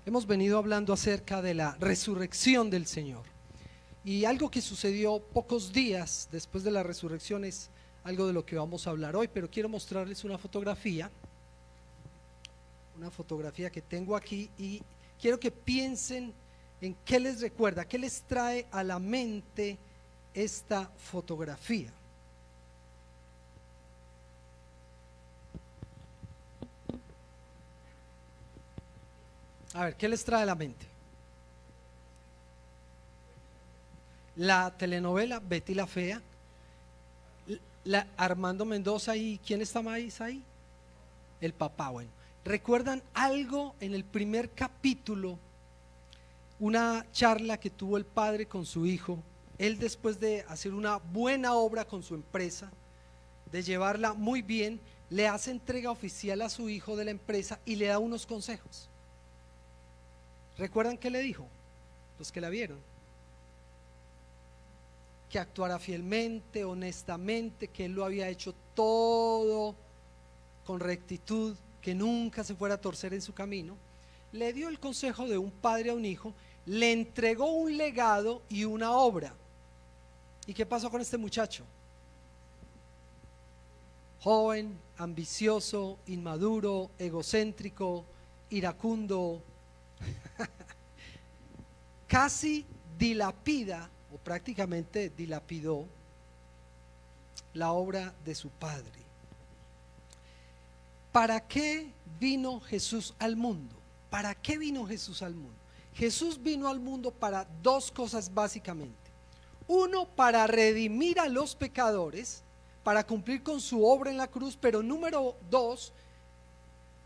Hemos venido hablando acerca de la resurrección del Señor. Y algo que sucedió pocos días después de la resurrección es algo de lo que vamos a hablar hoy, pero quiero mostrarles una fotografía que tengo aquí, y quiero que piensen en qué les recuerda, qué les trae a la mente esta fotografía. A ver, ¿qué les trae a la mente? La telenovela Betty la Fea, Armando Mendoza, y ¿quién está más ahí? El papá. Bueno, ¿recuerdan algo en el primer capítulo? Una charla que tuvo el padre con su hijo. Él, después de hacer una buena obra con su empresa, de llevarla muy bien, le hace entrega oficial a su hijo de la empresa y le da unos consejos. ¿Recuerdan qué le dijo? Los que la vieron: que actuara fielmente, honestamente, que él lo había hecho todo con rectitud, que nunca se fuera a torcer en su camino. Le dio el consejo de un padre a un hijo, le entregó un legado y una obra. ¿Y qué pasó con este muchacho? Joven, ambicioso, inmaduro, egocéntrico, iracundo, casi dilapida, o prácticamente dilapidó, la obra de su padre. ¿Para qué vino Jesús al mundo? ¿Para qué vino Jesús al mundo? Jesús vino al mundo para dos cosas básicamente. Uno, para redimir a los pecadores, para cumplir con su obra en la cruz, pero número dos,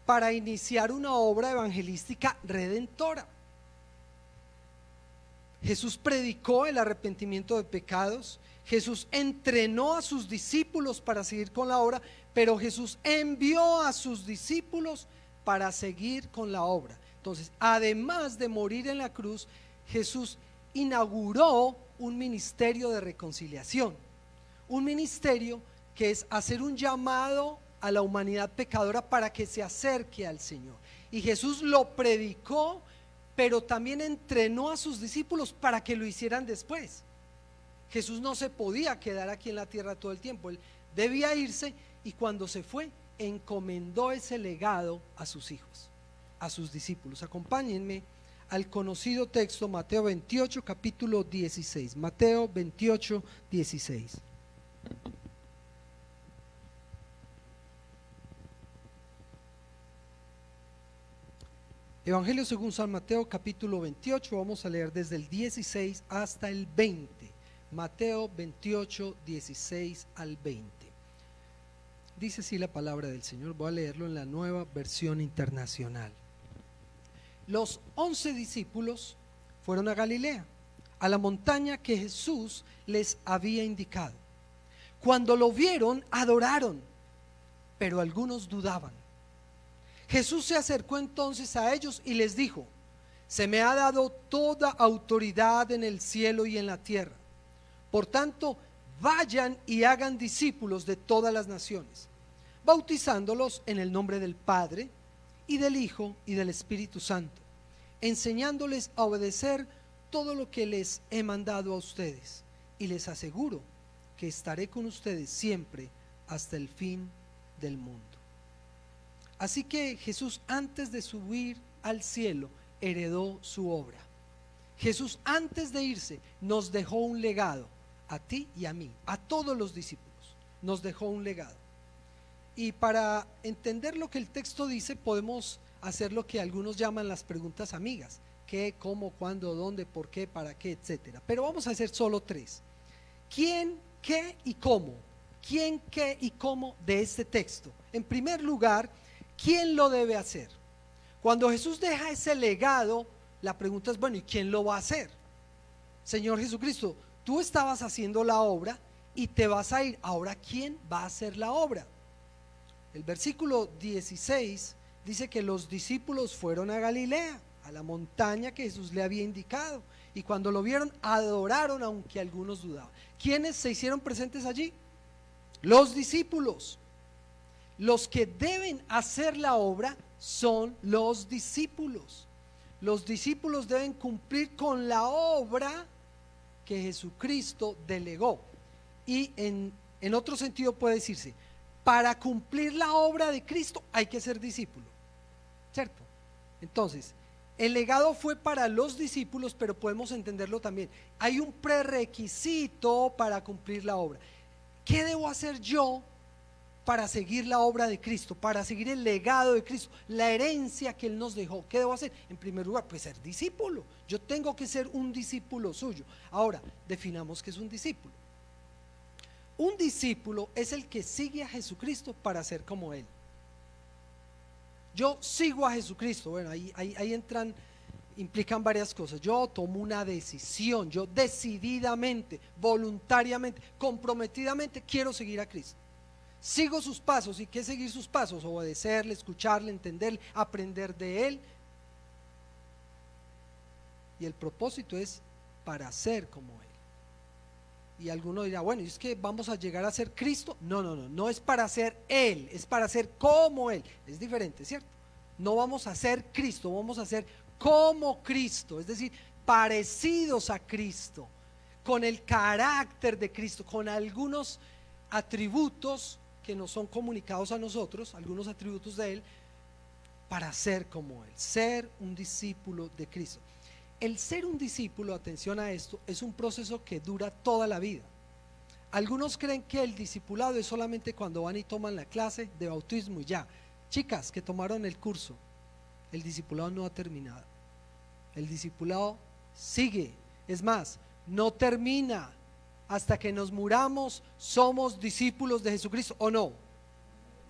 para iniciar una obra evangelística redentora. Jesús predicó el arrepentimiento de pecados, Jesús entrenó a sus discípulos para seguir con la obra, pero Jesús envió a sus discípulos para seguir con la obra. Entonces, además de morir en la cruz, Jesús inauguró un ministerio de reconciliación, un ministerio que es hacer un llamado a la humanidad pecadora para que se acerque al Señor. Y Jesús lo predicó, pero también entrenó a sus discípulos para que lo hicieran después. Jesús no se podía quedar aquí en la tierra todo el tiempo, él debía irse, y cuando se fue, encomendó ese legado a sus hijos, a sus discípulos. Acompáñenme al conocido texto, Mateo 28, capítulo 16. Mateo 28, 16. Evangelio según San Mateo, capítulo 28, vamos a leer desde el 16 hasta el 20. Mateo 28, 16 al 20. Dice así la palabra del Señor. Voy a leerlo en la Nueva Versión Internacional. Los 11 discípulos fueron a Galilea, a la montaña que Jesús les había indicado. Cuando lo vieron, adoraron, pero algunos dudaban. Jesús se acercó entonces a ellos y les dijo: se me ha dado toda autoridad en el cielo y en la tierra. Por tanto, vayan y hagan discípulos de todas las naciones, bautizándolos en el nombre del Padre, y del Hijo, y del Espíritu Santo, enseñándoles a obedecer todo lo que les he mandado a ustedes. Y les aseguro que estaré con ustedes siempre hasta el fin del mundo. Así que Jesús, antes de subir al cielo, heredó su obra. Jesús, antes de irse, nos dejó un legado, a ti y a mí, a todos los discípulos, nos dejó un legado. Y para entender lo que el texto dice, podemos hacer lo que algunos llaman las preguntas amigas: ¿qué, cómo, cuándo, dónde, por qué, para qué, etcétera? Pero vamos a hacer solo tres: ¿quién, qué y cómo? ¿Quién, qué y cómo de este texto? En primer lugar, ¿quién lo debe hacer? Cuando Jesús deja ese legado, la pregunta es: bueno, ¿y quién lo va a hacer? Señor Jesucristo, tú estabas haciendo la obra y te vas a ir, ahora ¿quién va a hacer la obra? El versículo 16 dice que los discípulos fueron a Galilea, a la montaña que Jesús le había indicado, y cuando lo vieron, adoraron, aunque algunos dudaban. ¿Quiénes se hicieron presentes allí? Los discípulos. Los que deben hacer la obra son los discípulos. Los discípulos deben cumplir con la obra que Jesucristo delegó. Y en otro sentido puede decirse, para cumplir la obra de Cristo hay que ser discípulo, ¿cierto? Entonces, el legado fue para los discípulos, pero podemos entenderlo también. Hay un prerequisito para cumplir la obra. ¿Qué debo hacer yo para seguir la obra de Cristo, para seguir el legado de Cristo, la herencia que Él nos dejó? ¿Qué debo hacer? En primer lugar, pues ser discípulo. Yo tengo que ser un discípulo suyo. Ahora, definamos qué es un discípulo. Un discípulo es el que sigue a Jesucristo para ser como Él. Yo sigo a Jesucristo. Bueno, ahí implican varias cosas. Yo tomo una decisión, yo decididamente, voluntariamente, comprometidamente quiero seguir a Cristo. Sigo sus pasos. ¿Y qué es seguir sus pasos? Obedecerle, escucharle, entenderle, aprender de Él. Y el propósito es para ser como Él. Y alguno dirá, bueno, ¿es que vamos a llegar a ser Cristo? No es para ser Él, es para ser como Él. Es diferente, ¿cierto? No vamos a ser Cristo, vamos a ser como Cristo, es decir, parecidos a Cristo, con el carácter de Cristo, con algunos atributos que nos son comunicados a nosotros, algunos atributos de Él, para ser como Él, ser un discípulo de Cristo. El ser un discípulo, atención a esto, es un proceso que dura toda la vida. Algunos creen que el discipulado es solamente cuando van y toman la clase de bautismo y ya. Chicas que tomaron el curso, el discipulado no ha terminado. El discipulado sigue. Es más, no termina. Hasta que nos muramos, somos discípulos de Jesucristo, ¿o no?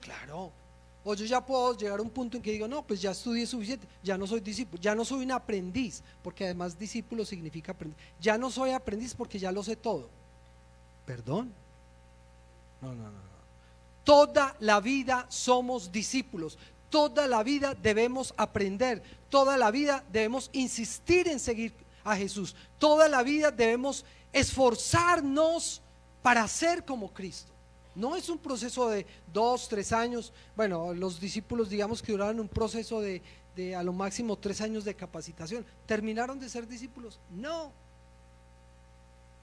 Claro. O yo ya puedo llegar a un punto en que digo, no, pues ya estudié suficiente, ya no soy discípulo, ya no soy un aprendiz, porque además discípulo significa aprendiz. Ya no soy aprendiz porque ya lo sé todo. ¿Perdón? No. Toda la vida somos discípulos, toda la vida debemos aprender, toda la vida debemos insistir en seguir a Jesús, toda la vida debemos esforzarnos para ser como Cristo. No es un proceso de 2, 3 años. Bueno, los discípulos digamos que duraron un proceso de a lo máximo 3 años de capacitación. ¿Terminaron de ser discípulos? No,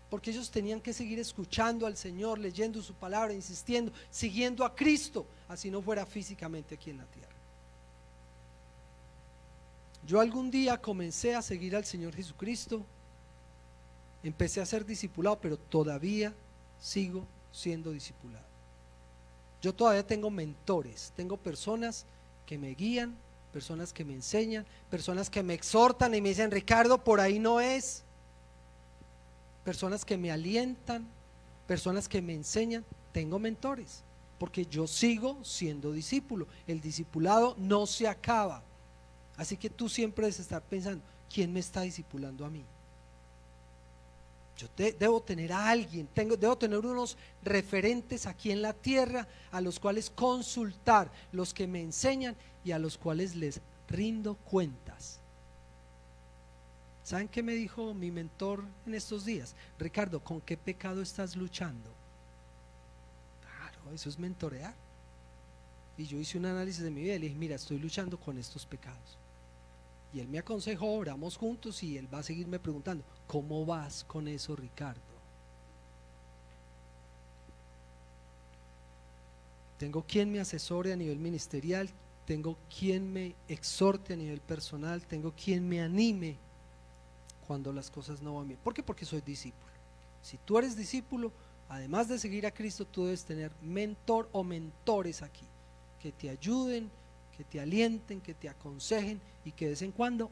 porque ellos tenían que seguir escuchando al Señor, leyendo su palabra, insistiendo, siguiendo a Cristo, así no fuera físicamente aquí en la tierra. Yo algún día comencé a seguir al Señor Jesucristo, empecé a ser discipulado, pero todavía sigo siendo discipulado. Yo todavía tengo mentores, tengo personas que me guían, personas que me enseñan, personas que me exhortan y me dicen, Ricardo, por ahí no es. Personas que me alientan, personas que me enseñan. Tengo mentores, porque yo sigo siendo discípulo. El discipulado no se acaba. Así que tú siempre debes estar pensando, ¿quién me está discipulando a mí? Yo debo tener a alguien, debo tener unos referentes aquí en la tierra a los cuales consultar, los que me enseñan y a los cuales les rindo cuentas. ¿Saben qué me dijo mi mentor en estos días? Ricardo, ¿con qué pecado estás luchando? Claro, eso es mentorear. Y yo hice un análisis de mi vida y le dije, mira, estoy luchando con estos pecados. Y él me aconsejó, oramos juntos y él va a seguirme preguntando, ¿cómo vas con eso, Ricardo? Tengo quien me asesore a nivel ministerial, tengo quien me exhorte a nivel personal, tengo quien me anime cuando las cosas no van bien. ¿Por qué? Porque soy discípulo. Si tú eres discípulo, además de seguir a Cristo, tú debes tener mentor o mentores aquí, que te ayuden, que te alienten, que te aconsejen y que de vez en cuando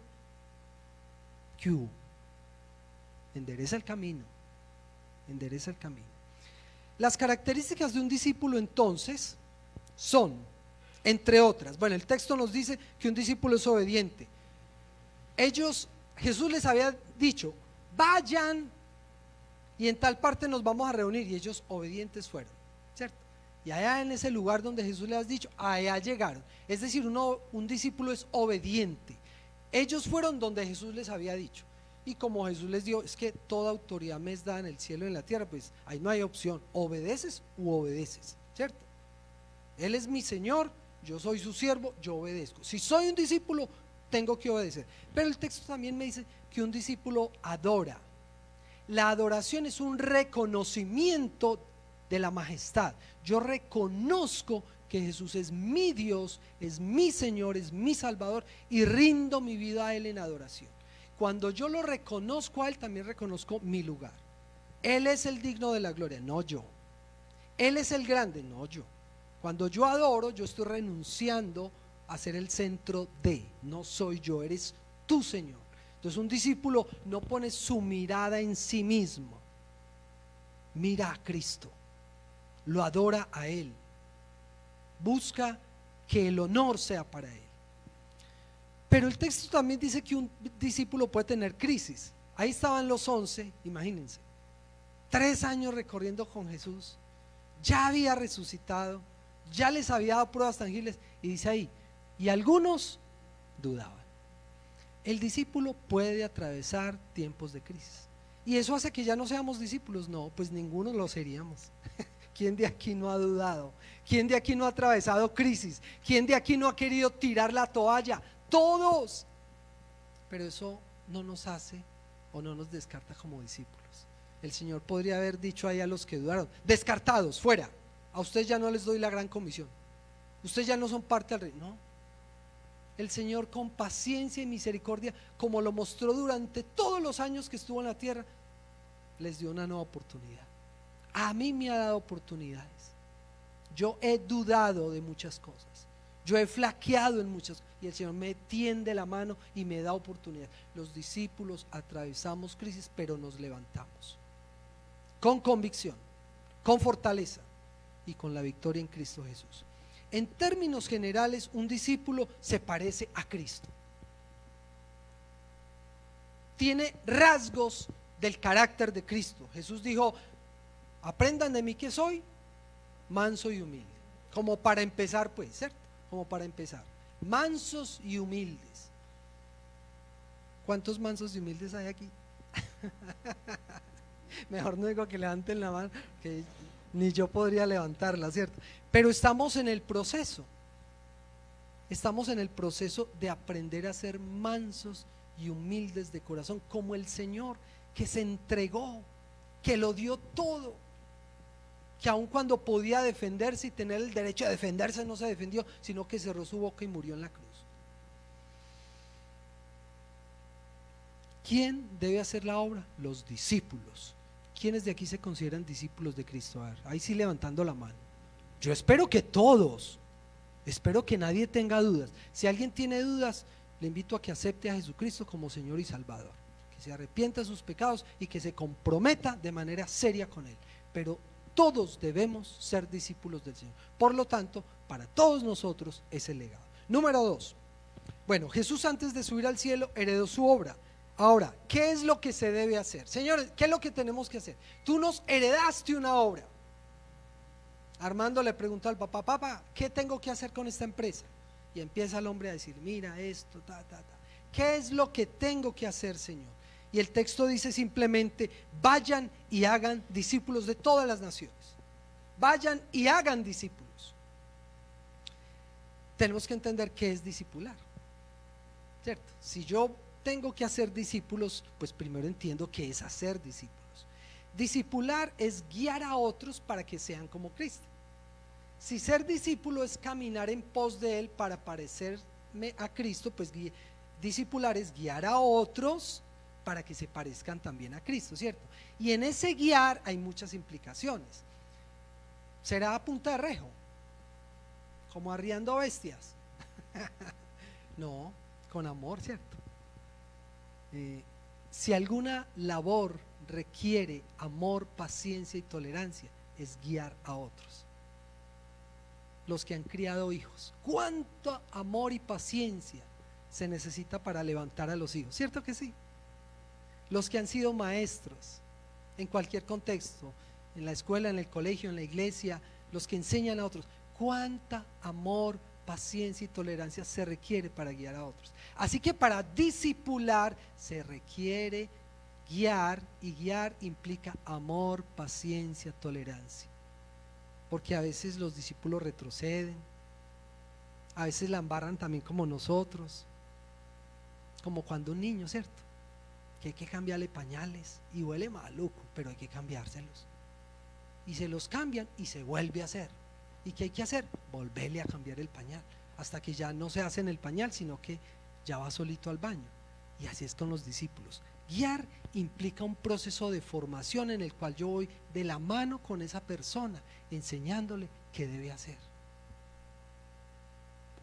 endereza el camino, endereza el camino. Las características de un discípulo entonces son, entre otras, bueno, el texto nos dice que un discípulo es obediente. Jesús les había dicho, vayan y en tal parte nos vamos a reunir, y ellos obedientes fueron, ¿cierto? Y allá en ese lugar donde Jesús les ha dicho, allá llegaron. Es decir, un discípulo es obediente. Ellos fueron donde Jesús les había dicho. Y como Jesús les dijo, es que toda autoridad me es dada en el cielo y en la tierra, pues ahí no hay opción, obedeces u obedeces, ¿cierto? Él es mi Señor, yo soy su siervo, yo obedezco. Si soy un discípulo, tengo que obedecer. Pero el texto también me dice que un discípulo adora. La adoración es un reconocimiento de la majestad. Yo reconozco que Jesús es mi Dios, es mi Señor, es mi Salvador, y rindo mi vida a Él en adoración. Cuando yo lo reconozco a Él, también reconozco mi lugar. Él es el digno de la gloria, no yo. Él es el grande, no yo. Cuando yo adoro, yo estoy renunciando a ser el centro de, no soy yo, eres tú, Señor. Entonces un discípulo no pone su mirada en sí mismo, mira a Cristo, lo adora a Él, busca que el honor sea para Él. Pero el texto también dice que un discípulo puede tener crisis. Ahí estaban los 11, imagínense, 3 años recorriendo con Jesús, ya había resucitado, ya les había dado pruebas tangibles, y dice ahí, y algunos dudaban. El discípulo puede atravesar tiempos de crisis, y eso hace que ya no seamos discípulos. No, pues ninguno lo seríamos. ¿Quién de aquí no ha dudado? ¿Quién de aquí no ha atravesado crisis? ¿Quién de aquí no ha querido tirar la toalla? Todos. Pero eso no nos hace o no nos descarta como discípulos. El Señor podría haber dicho ahí a los que dudaron: descartados, fuera, a ustedes ya no les doy la gran comisión, ustedes ya no son parte del reino. No, el Señor, con paciencia y misericordia, como lo mostró durante todos los años que estuvo en la tierra, les dio una nueva oportunidad. A mí me ha dado oportunidades. Yo he dudado de muchas cosas, yo he flaqueado en muchas cosas, y el Señor me tiende la mano y me da oportunidad. Los discípulos atravesamos crisis, pero nos levantamos con convicción, con fortaleza y con la victoria en Cristo Jesús. En términos generales, un discípulo se parece a Cristo. Tiene rasgos del carácter de Cristo. Jesús dijo: aprendan de mí que soy manso y humilde. Como para empezar, pues, ¿cierto? Como para empezar, mansos y humildes. ¿Cuántos mansos y humildes hay aquí? Mejor no digo que levanten la mano, que ni yo podría levantarla, ¿cierto? Pero estamos en el proceso. Estamos en el proceso de aprender a ser mansos y humildes de corazón, como el Señor, que se entregó, que lo dio todo, que aun cuando podía defenderse y tener el derecho a defenderse, no se defendió, sino que cerró su boca y murió en la cruz. ¿Quién debe hacer la obra? Los discípulos. ¿Quiénes de aquí se consideran discípulos de Cristo? A ver, ahí sí, levantando la mano. Yo espero que todos, espero que nadie tenga dudas. Si alguien tiene dudas, le invito a que acepte a Jesucristo como Señor y Salvador, que se arrepienta de sus pecados y que se comprometa de manera seria con Él. Pero todos debemos ser discípulos del Señor. Por lo tanto, para todos nosotros es el legado. Número 2. Bueno, Jesús, antes de subir al cielo, heredó su obra. Ahora, ¿qué es lo que se debe hacer? Señores, ¿qué es lo que tenemos que hacer? Tú nos heredaste una obra. Armando le preguntó al papá: papá, ¿qué tengo que hacer con esta empresa? Y empieza el hombre a decir: mira esto, ¿qué es lo que tengo que hacer, Señor? Y el texto dice simplemente: vayan y hagan discípulos de todas las naciones. Vayan y hagan discípulos. Tenemos que entender qué es discipular, ¿cierto? Si yo tengo que hacer discípulos, pues primero entiendo qué es hacer discípulos. Discipular es guiar a otros para que sean como Cristo. Si ser discípulo es caminar en pos de Él para parecerme a Cristo, pues discipular es guiar a otros para que se parezcan también a Cristo, ¿cierto? Y en ese guiar hay muchas implicaciones. ¿Será a punta de rejo? ¿Como arriando bestias? No, con amor, ¿cierto? Si alguna labor requiere amor, paciencia y tolerancia, es guiar a otros. Los que han criado hijos, ¿cuánto amor y paciencia se necesita para levantar a los hijos? ¿Cierto que sí? Los que han sido maestros en cualquier contexto, en la escuela, en el colegio, en la iglesia, los que enseñan a otros, ¿cuánta amor, paciencia y tolerancia se requiere para guiar a otros? Así que para discipular se requiere guiar, y guiar implica amor, paciencia, tolerancia, porque a veces los discípulos retroceden, a veces la embarran también como nosotros, como cuando un niño, ¿cierto? Que hay que cambiarle pañales y huele maluco, pero hay que cambiárselos. Y se los cambian y se vuelve a hacer. ¿Y qué hay que hacer? Volverle a cambiar el pañal, hasta que ya no se hace en el pañal, sino que ya va solito al baño. Y así es con los discípulos. Guiar implica un proceso de formación en el cual yo voy de la mano con esa persona, enseñándole qué debe hacer.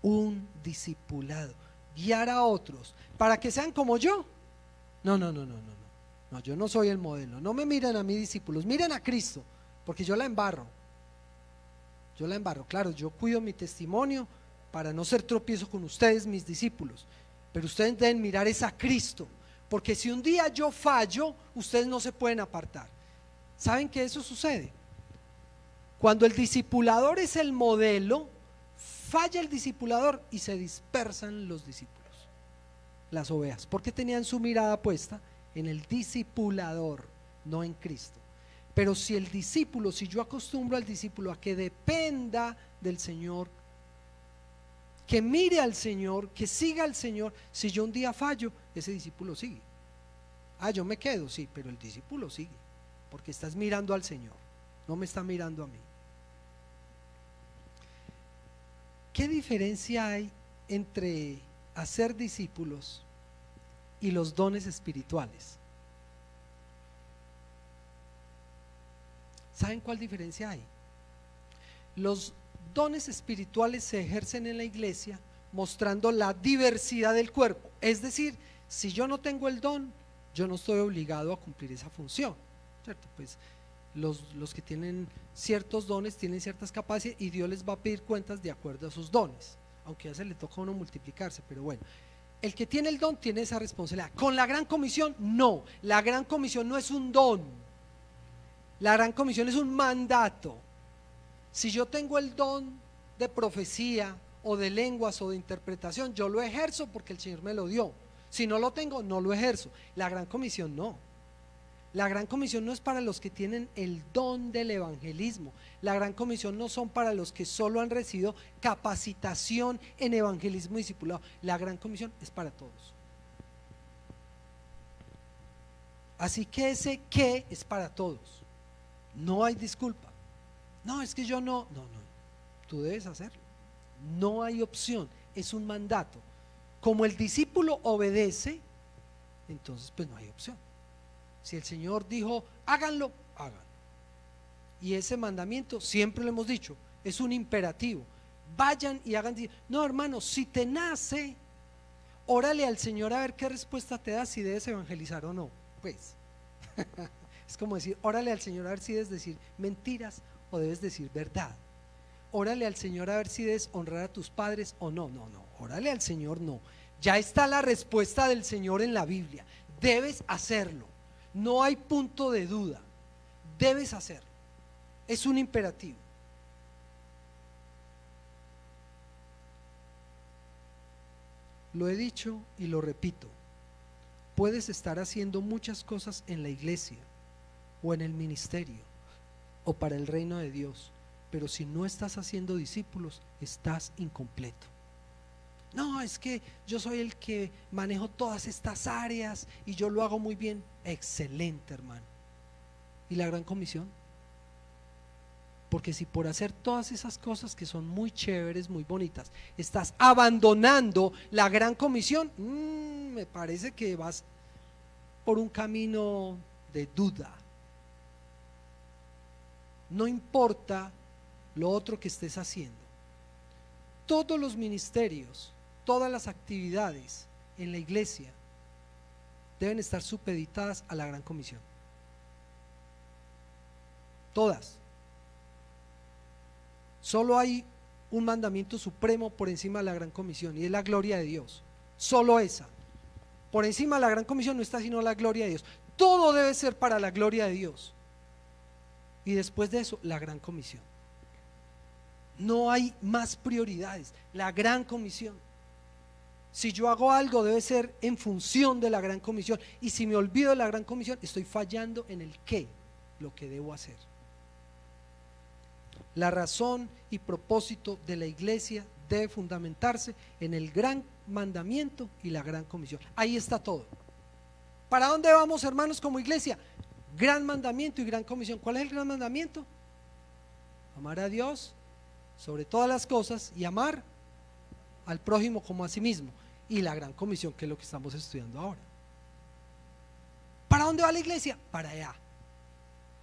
Un discipulado, guiar a otros para que sean como yo. No, yo no soy el modelo. No me miren a mí, discípulos, miren a Cristo, porque yo la embarro. Claro, yo cuido mi testimonio para no ser tropiezo con ustedes, mis discípulos, pero ustedes deben mirar es a Cristo, porque si un día yo fallo, ustedes no se pueden apartar. ¿Saben que eso sucede? Cuando el discipulador es el modelo, falla el discipulador y se dispersan los discípulos, las ovejas, porque tenían su mirada puesta en el discipulador, no en Cristo. Pero si yo acostumbro al discípulo a que dependa del Señor, que mire al Señor, que siga al Señor, si yo un día fallo, ese discípulo sigue. Yo me quedo, sí, pero el discípulo sigue, porque estás mirando al Señor, no me está mirando a mí. ¿Qué diferencia hay entre hacer discípulos y los dones espirituales? ¿Saben cuál diferencia hay? Los dones espirituales se ejercen en la iglesia mostrando la diversidad del cuerpo. Es decir, si yo no tengo el don, yo no estoy obligado a cumplir esa función, ¿cierto? Pues los que tienen ciertos dones tienen ciertas capacidades y Dios les va a pedir cuentas de acuerdo a sus dones, aunque ya se le toca a uno multiplicarse, pero bueno, el que tiene el don tiene esa responsabilidad. Con la gran comisión, no, la gran comisión no es un don, la gran comisión es un mandato. Si yo tengo el don de profecía o de lenguas o de interpretación, yo lo ejerzo porque el Señor me lo dio. Si no lo tengo, no lo ejerzo. La gran comisión no. La gran comisión no es para los que tienen el don del evangelismo. La gran comisión no son para los que solo han recibido capacitación en evangelismo y discipulado. La gran comisión es para todos. Así que ese qué es para todos. No hay disculpa. No, es que yo no, tú debes hacerlo. No hay opción, es un mandato. Como el discípulo obedece, entonces pues no hay opción. Si el Señor dijo, háganlo, háganlo. Y ese mandamiento, siempre lo hemos dicho, es un imperativo. Vayan y hagan. No, hermano, si te nace, órale al Señor a ver qué respuesta te da, si debes evangelizar o no. Pues, es como decir, órale al Señor a ver si debes decir mentiras o debes decir verdad. Órale al Señor a ver si debes honrar a tus padres o no. Órale al Señor, no. Ya está la respuesta del Señor en la Biblia. Debes hacerlo. No hay punto de duda. Debes hacerlo. Es un imperativo. Lo he dicho y lo repito. Puedes estar haciendo muchas cosas en la iglesia o en el ministerio o para el reino de Dios, pero si no estás haciendo discípulos, estás incompleto. No, es que yo soy el que manejo todas estas áreas y yo lo hago muy bien. Excelente, hermano. ¿Y la gran comisión? Porque si por hacer todas esas cosas que son muy chéveres, muy bonitas, estás abandonando la gran comisión, me parece que vas por un camino de duda. No importa lo otro que estés haciendo. Todos los ministerios, todas las actividades en la iglesia deben estar supeditadas a la gran comisión. Todas. Solo hay un mandamiento supremo por encima de la gran comisión y es la gloria de Dios. Solo esa. Por encima de la gran comisión no está sino la gloria de Dios. Todo debe ser para la gloria de Dios. Y después de eso, la gran comisión. No hay más prioridades. La gran comisión. Si yo hago algo, debe ser en función de la gran comisión. Y si me olvido de la gran comisión, estoy fallando en el qué, lo que debo hacer. La razón y propósito de la iglesia debe fundamentarse en el gran mandamiento y la gran comisión. Ahí está todo. ¿Para dónde vamos, hermanos, como iglesia? Gran mandamiento y gran comisión. ¿Cuál es el gran mandamiento? Amar a Dios sobre todas las cosas y amar al prójimo como a sí mismo. Y la gran comisión, que es lo que estamos estudiando ahora. ¿Para dónde va la iglesia? Para allá.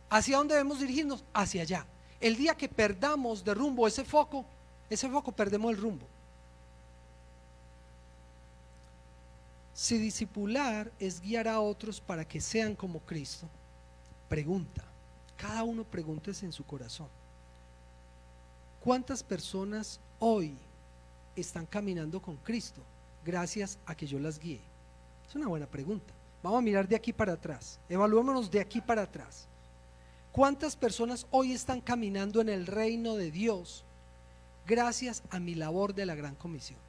¿Hacia dónde debemos dirigirnos? Hacia allá. El día que perdamos de rumbo ese foco perdemos el rumbo. Si discipular es guiar a otros para que sean como Cristo, pregunta, cada uno pregúntese en su corazón: ¿cuántas personas hoy están caminando con Cristo gracias a que yo las guíe? Es una buena pregunta. Vamos a mirar de aquí para atrás, evaluémonos de aquí para atrás. ¿Cuántas personas hoy están caminando en el reino de Dios gracias a mi labor de la gran comisión?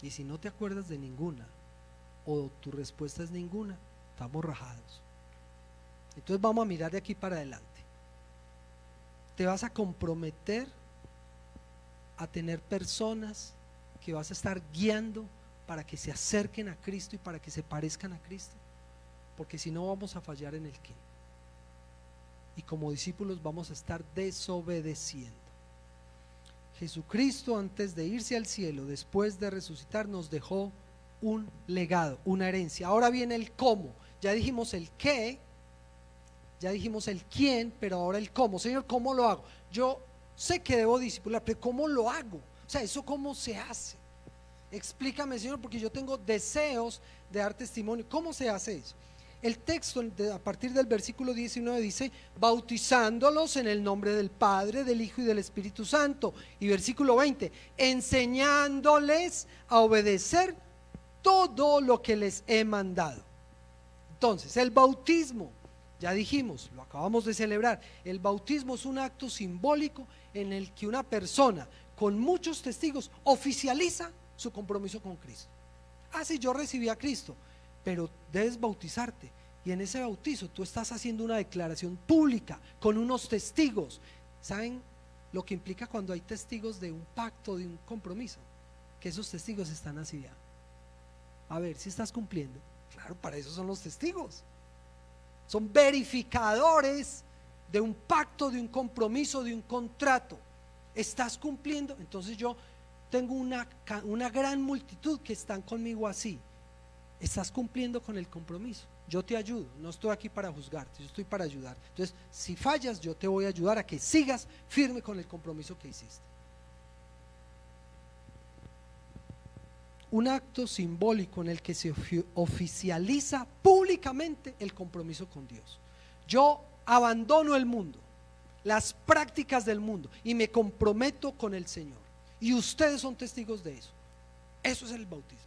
Y si no te acuerdas de ninguna, o tu respuesta es ninguna, estamos rajados. Entonces vamos a mirar de aquí para adelante. Te vas a comprometer a tener personas que vas a estar guiando para que se acerquen a Cristo y para que se parezcan a Cristo, porque si no vamos a fallar en el qué, y como discípulos vamos a estar desobedeciendo. Jesucristo, antes de irse al cielo, después de resucitar, nos dejó un legado, una herencia. Ahora viene el cómo. Ya dijimos el qué, ya dijimos el quién, pero ahora el cómo. Señor, ¿cómo lo hago? Yo sé que debo discipular, pero ¿cómo lo hago? O sea, ¿eso cómo se hace? Explícame, Señor, porque yo tengo deseos de dar testimonio. ¿Cómo se hace eso? El texto a partir del versículo 19 dice: bautizándolos en el nombre del Padre, del Hijo y del Espíritu Santo. Y versículo 20: enseñándoles a obedecer todo lo que les he mandado. Entonces, el bautismo, ya dijimos, lo acabamos de celebrar. El bautismo es un acto simbólico en el que una persona con muchos testigos oficializa su compromiso con Cristo. Sí, yo recibí a Cristo, pero debes bautizarte, y en ese bautizo tú estás haciendo una declaración pública con unos testigos. ¿Saben lo que implica cuando hay testigos de un pacto, de un compromiso? Que esos testigos están así ya. A ver si estás cumpliendo. Claro, para eso son los testigos. Son verificadores de un pacto, de un compromiso, de un contrato. ¿Estás cumpliendo? Entonces yo tengo una gran multitud que están conmigo así. ¿Estás cumpliendo con el compromiso? Yo te ayudo, no estoy aquí para juzgarte, yo estoy para ayudar. Entonces, si fallas, yo te voy a ayudar a que sigas firme con el compromiso que hiciste. Un acto simbólico en el que se oficializa públicamente el compromiso con Dios. Yo abandono el mundo, las prácticas del mundo, y me comprometo con el Señor. Y ustedes son testigos de eso. Eso es el bautismo.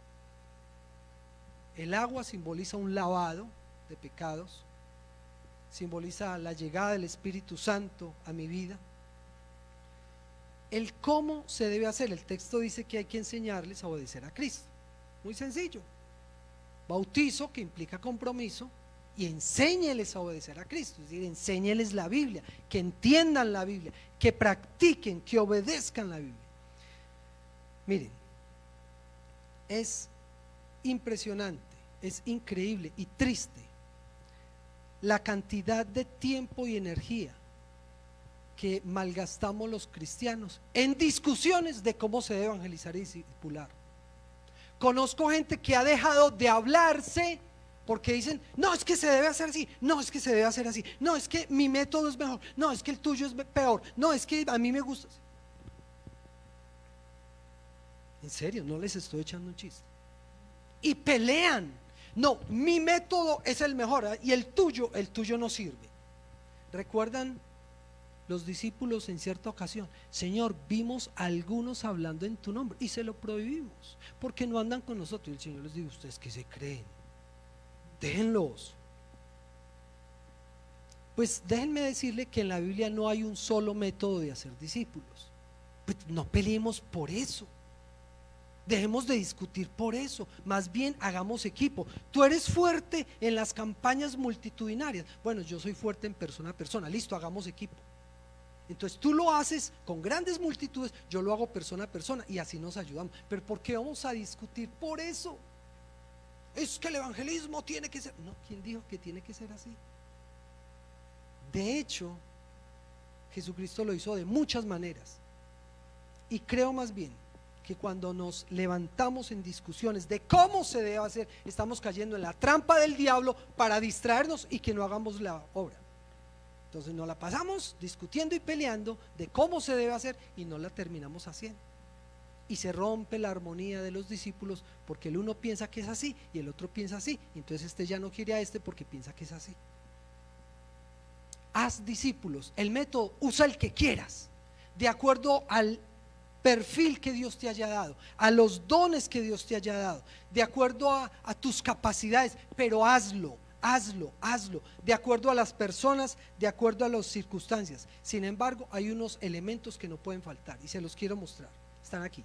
El agua simboliza un lavado de pecados, simboliza la llegada del Espíritu Santo a mi vida. El cómo se debe hacer, el texto dice que hay que enseñarles a obedecer a Cristo. Muy sencillo. Bautizo, que implica compromiso, y enséñeles a obedecer a Cristo, es decir, enséñeles la Biblia, que entiendan la Biblia, que practiquen, que obedezcan la Biblia. Miren, es impresionante, es increíble y triste la cantidad de tiempo y energía que malgastamos los cristianos en discusiones de cómo se debe evangelizar y discipular. Conozco gente que ha dejado de hablarse porque dicen: no, es que se debe hacer así, no, es que se debe hacer así, no, es que mi método es mejor, no, es que el tuyo es peor, no, es que a mí me gusta. En serio, no les estoy echando un chiste. Y pelean: no, mi método es el mejor, y el tuyo no sirve. ¿Recuerdan los discípulos en cierta ocasión? Señor, vimos a algunos hablando en tu nombre y se lo prohibimos porque no andan con nosotros. Y el Señor les dijo: ustedes que se creen, déjenlos. Pues déjenme decirle que en la Biblia no hay un solo método de hacer discípulos. Pues no peleemos por eso. Dejemos de discutir por eso, más bien hagamos equipo. Tú eres fuerte en las campañas multitudinarias. Bueno, yo soy fuerte en persona a persona. Listo, hagamos equipo. Entonces tú lo haces con grandes multitudes, yo lo hago persona a persona y así nos ayudamos. Pero ¿por qué vamos a discutir por eso? Es que el evangelismo tiene que ser. No, ¿quién dijo que tiene que ser así? De hecho, Jesucristo lo hizo de muchas maneras. Y creo más bien que cuando nos levantamos en discusiones de cómo se debe hacer, estamos cayendo en la trampa del diablo para distraernos y que no hagamos la obra. Entonces nos la pasamos discutiendo y peleando de cómo se debe hacer y no la terminamos haciendo. Y se rompe la armonía de los discípulos porque el uno piensa que es así y el otro piensa así. Entonces este ya no quiere a este porque piensa que es así. Haz discípulos. El método, usa el que quieras, de acuerdo al perfil que Dios te haya dado, a los dones que Dios te haya dado, de acuerdo a tus capacidades, pero hazlo, de acuerdo a las personas, de acuerdo a las circunstancias. Sin embargo, hay unos elementos que no pueden faltar y se los quiero mostrar, están aquí.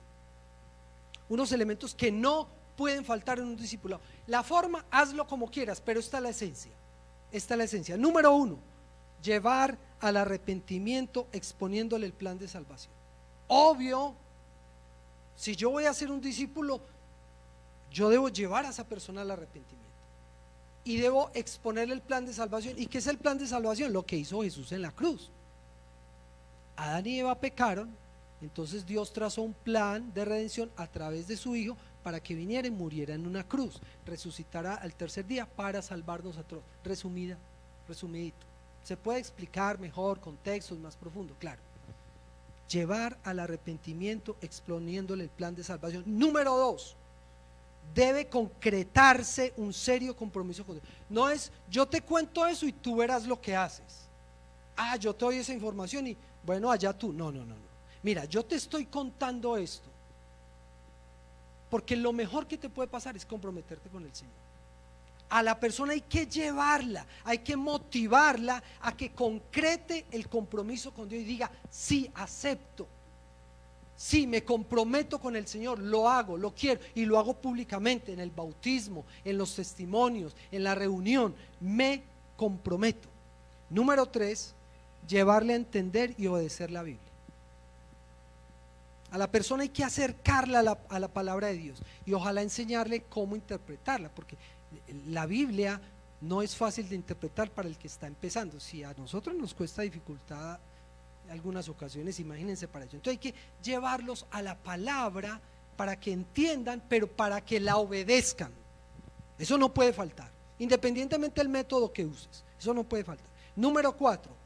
Unos elementos que no pueden faltar en un discipulado. La forma, hazlo como quieras, pero esta es la esencia. Esta es la esencia. Número 1, llevar al arrepentimiento exponiéndole el plan de salvación. Obvio, si yo voy a ser un discípulo, yo debo llevar a esa persona al arrepentimiento y debo exponerle el plan de salvación. ¿Y qué es el plan de salvación? Lo que hizo Jesús en la cruz. Adán y Eva pecaron, entonces Dios trazó un plan de redención a través de su Hijo para que viniera y muriera en una cruz, resucitará al tercer día para salvarnos a todos. Resumidito. Se puede explicar mejor, con textos más profundos, claro. Llevar al arrepentimiento exponiéndole el plan de salvación. Número 2, debe concretarse un serio compromiso con Dios. No es yo te cuento eso y tú verás lo que haces. Yo te doy esa información y bueno, allá tú. No. Mira, yo te estoy contando esto porque lo mejor que te puede pasar es comprometerte con el Señor. A la persona hay que llevarla, hay que motivarla a que concrete el compromiso con Dios y diga: sí, acepto, sí, me comprometo con el Señor, lo hago, lo quiero y lo hago públicamente, en el bautismo, en los testimonios, en la reunión, me comprometo. Número 3, llevarle a entender y obedecer la Biblia. A la persona hay que acercarla a la palabra de Dios y ojalá enseñarle cómo interpretarla, porque la Biblia no es fácil de interpretar para el que está empezando. Si a nosotros nos cuesta dificultad en algunas ocasiones, imagínense para ello. Entonces hay que llevarlos a la palabra para que entiendan, pero para que la obedezcan. Eso no puede faltar, independientemente del método que uses, eso no puede faltar. Número 4,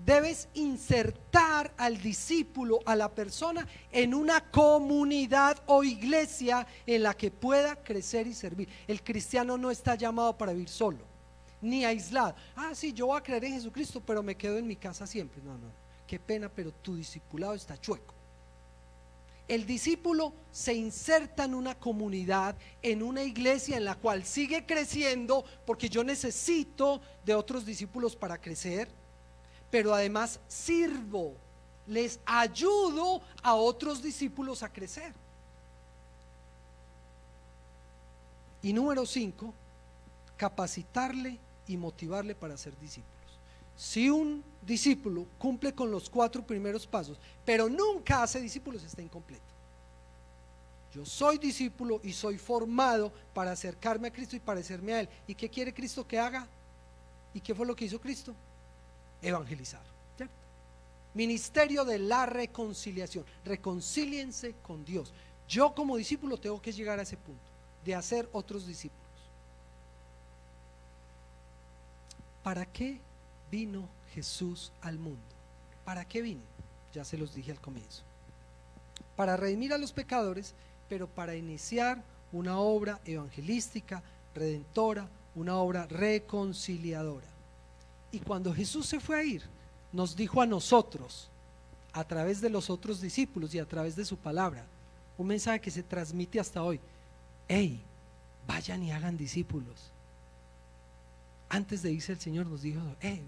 debes insertar al discípulo, a la persona, en una comunidad o iglesia en la que pueda crecer y servir. El cristiano no está llamado para vivir solo, ni aislado. Sí, yo voy a creer en Jesucristo, pero me quedo en mi casa siempre. No, qué pena, pero tu discipulado está chueco. El discípulo se inserta en una comunidad, en una iglesia en la cual sigue creciendo, porque yo necesito de otros discípulos para crecer, pero además sirvo, les ayudo a otros discípulos a crecer. Y número 5, capacitarle y motivarle para ser discípulos. Si un discípulo cumple con los 4 primeros pasos, pero nunca hace discípulos, está incompleto. Yo soy discípulo y soy formado para acercarme a Cristo y parecerme a Él. ¿Y qué quiere Cristo que haga? ¿Y qué fue lo que hizo Cristo? Evangelizar, ¿cierto? Ministerio de la reconciliación. Reconcíliense con Dios. Yo como discípulo tengo que llegar a ese punto de hacer otros discípulos. ¿Para qué vino Jesús al mundo? ¿Para qué vino? Ya se los dije al comienzo. Para redimir a los pecadores, pero para iniciar una obra evangelística, redentora, una obra reconciliadora. Y cuando Jesús se fue a ir, nos dijo a nosotros, a través de los otros discípulos y a través de su palabra, un mensaje que se transmite hasta hoy: vayan y hagan discípulos. Antes de irse el Señor nos dijo: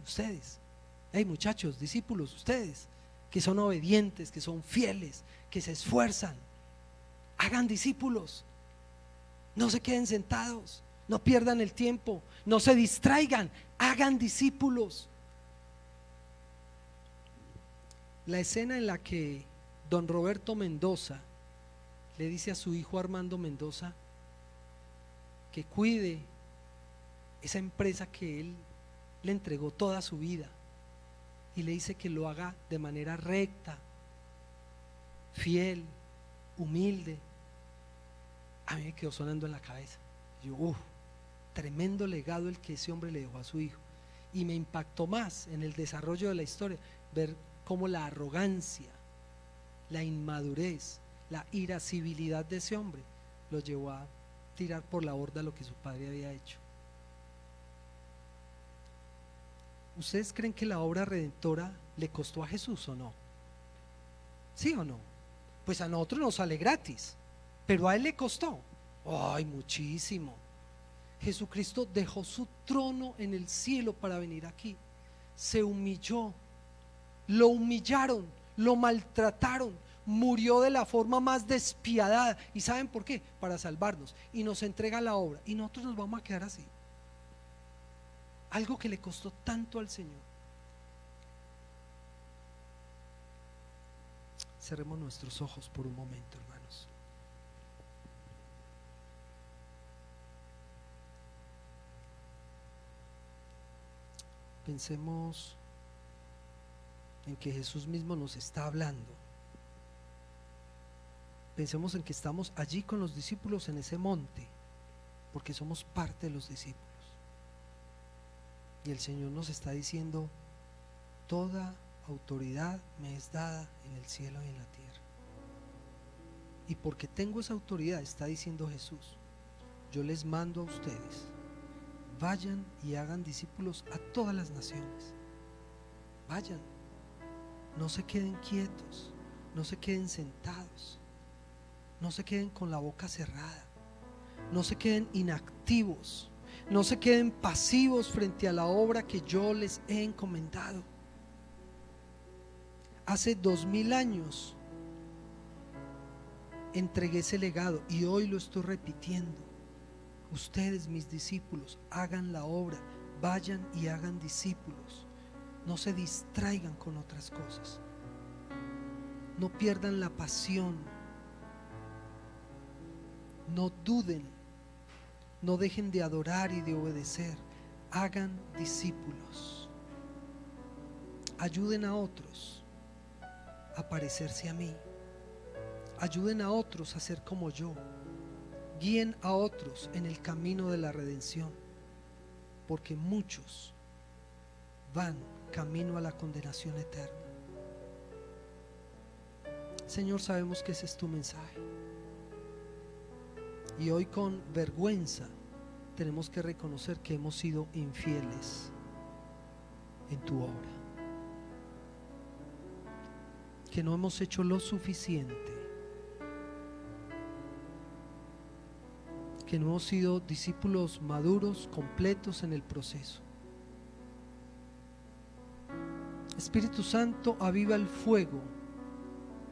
ustedes, muchachos, discípulos, ustedes que son obedientes, que son fieles, que se esfuerzan, hagan discípulos, no se queden sentados, no pierdan el tiempo, no se distraigan, hagan discípulos. la escena en la que don Roberto Mendoza le dice a su hijo Armando Mendoza que cuide esa empresa que él le entregó toda su vida, y le dice que lo haga de manera recta, fiel, humilde. A mí me quedó sonando en la cabeza. Yo, tremendo legado el que ese hombre le dejó a su hijo. Y me impactó más en el desarrollo de la historia ver cómo la arrogancia, la inmadurez, la irascibilidad de ese hombre lo llevó a tirar por la borda lo que su padre había hecho. ¿Ustedes creen que la obra redentora le costó a Jesús o no? ¿Sí o no? Pues a nosotros nos sale gratis, pero a él le costó. ¡Ay, muchísimo! Jesucristo dejó su trono en el cielo para venir aquí. Se humilló, lo humillaron, lo maltrataron, murió de la forma más despiadada. ¿Y saben por qué? Para salvarnos. Y nos entrega la obra. Y nosotros nos vamos a quedar así. Algo que le costó tanto al Señor. Cerremos nuestros ojos por un momento, hermanos. Pensemos en que Jesús mismo nos está hablando. Pensemos en que estamos allí con los discípulos en ese monte, porque somos parte de los discípulos. Y el Señor nos está diciendo: toda autoridad me es dada en el cielo y en la tierra. Y porque tengo esa autoridad, está diciendo Jesús, yo les mando a ustedes: vayan y hagan discípulos a todas las naciones. Vayan, no se queden quietos, no se queden sentados, no se queden con la boca cerrada, no se queden inactivos, no se queden pasivos frente a la obra que yo les he encomendado. Hace 2000 años entregué ese legado y hoy lo estoy repitiendo. Ustedes, mis discípulos, hagan la obra, vayan y hagan discípulos. No se distraigan con otras cosas, no pierdan la pasión, no duden, no dejen de adorar y de obedecer. Hagan discípulos, ayuden a otros a parecerse a mí, ayuden a otros a ser como yo, guíen a otros en el camino de la redención, porque muchos van camino a la condenación eterna. Señor, sabemos que ese es tu mensaje, y hoy con vergüenza tenemos que reconocer que hemos sido infieles en tu obra, que no hemos hecho lo suficiente, que no hemos sido discípulos maduros, completos en el proceso. Espíritu Santo, aviva el fuego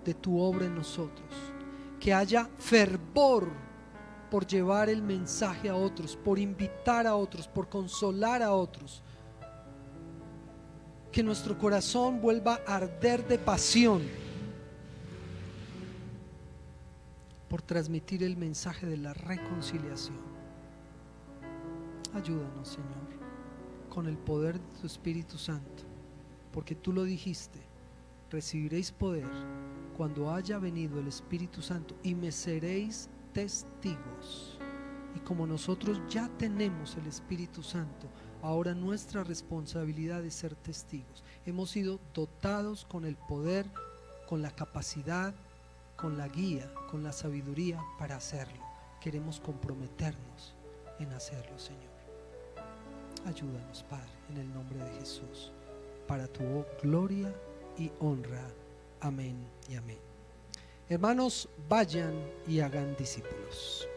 de tu obra en nosotros, que haya fervor por llevar el mensaje a otros, por invitar a otros, por consolar a otros. Que nuestro corazón vuelva a arder de pasión por transmitir el mensaje de la reconciliación. Ayúdanos, Señor, con el poder de tu Espíritu Santo, porque tú lo dijiste: recibiréis poder cuando haya venido el Espíritu Santo y me seréis testigos. Y como nosotros ya tenemos el Espíritu Santo, ahora nuestra responsabilidad es ser testigos. Hemos sido dotados con el poder, con la capacidad, con la guía, con la sabiduría para hacerlo. Queremos comprometernos en hacerlo, Señor. Ayúdanos, Padre, en el nombre de Jesús, para tu gloria y honra. Amén y amén. Hermanos, vayan y hagan discípulos.